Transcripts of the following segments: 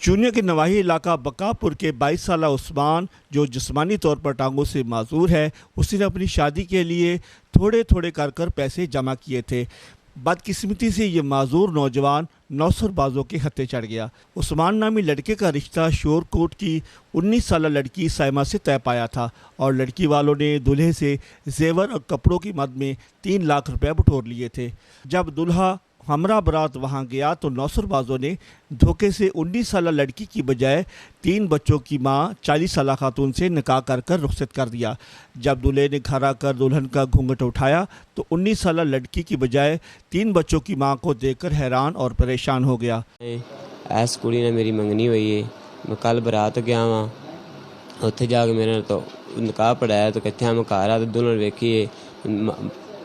चूनिया के नवाही इलाका बकापुर के 22 साला उस्मान, जो जिस्मानी तौर पर टांगों से माजूर है, उसने अपनी शादी के लिए थोड़े थोड़े कर पैसे जमा किए थे। बदकिस्मती से ये माजूर नौजवान नौसरबाजों के हत्थे चढ़ गया। उस्मान नामी लड़के का रिश्ता शोरकोट की 19 साला लड़की साइमा से तय पाया था और लड़की वालों ने दूल्हे से जेवर और कपड़ों की मद में 3 लाख रुपए बटोर लिए थे। जब दूल्हा हमरा बारात वहां गया तो नौसरबाजों ने धोखे से 19 साला लड़की की बजाय 3 बच्चों की मां 40 साला खातून से निकाह कर रुखसत कर दिया। जब दूल्हे ने घर आकर दुल्हन का घूंघट उठाया तो 19 साला लड़की की बजाय 3 बच्चों की मां को देखकर हैरान और परेशान हो गया। इस कुड़ी ने मेरी मंगनी हुई है, मैं कल बारात गया वहाँ, उत्थे जाके मेरे तो निकाह पढ़ाया तो कहते हैं मैं घर आ तो दुल्हन वेखी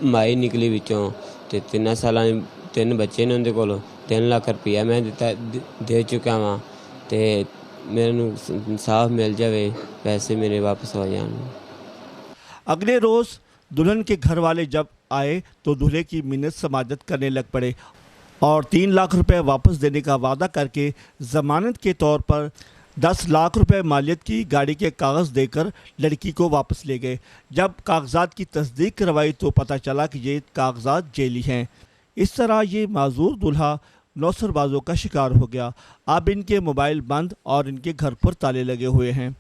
माई निकली विचों ते 3 साल 3 बच्चे ने उनके कोल 3 लाख रुपया मैं दे चुका वहाँ ते मेरे इंसाफ मिल जाए, पैसे मेरे वापस हो जान। अगले रोज़ दुल्हन के घर वाले जब आए तो दूल्हे की मिन्नत समाजत करने लग पड़े और 3 लाख रुपए वापस देने का वादा करके ज़मानत के तौर पर 10 लाख रुपए मालियत की गाड़ी के कागज़ देकर लड़की को वापस ले गए। जब कागजात की तस्दीक करवाई तो पता चला कि ये कागजात जेली हैं। इस तरह ये माजूर दूल्हा नौसरबाजों का शिकार हो गया। अब इनके मोबाइल बंद और इनके घर पर ताले लगे हुए हैं।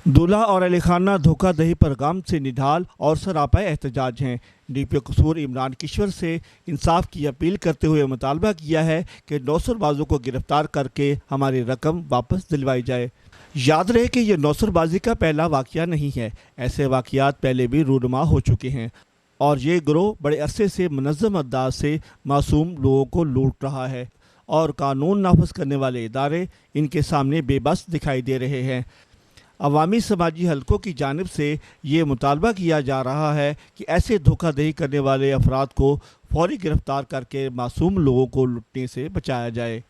दूल्हा और अहले खाना धोखाधड़ी पर गम से निढाल और सरापा एहतजाज हैं। डीपीओ कसूर इमरान किश्वर से इंसाफ की अपील करते हुए मुतालबा किया है कि नौसरबाजों को गिरफ्तार करके हमारी रकम वापस दिलवाई जाए। याद रहे कि यह नौसरबाजी का पहला वाक़या नहीं है, ऐसे वाक़यात पहले भी रूनुमा हो चुके हैं और ये गिरोह बड़े अरसे से मुनज़्ज़म अंदाज से मासूम लोगों को लूट रहा है और कानून नाफिज करने वाले इदारे इनके सामने बेबस दिखाई दे रहे हैं। अवामी समाजी हलकों की जानिब से ये मुतालबा किया जा रहा है कि ऐसे धोखाधड़ी करने वाले अफराद को फौरी गिरफ्तार करके मासूम लोगों को लुटने से बचाया जाए।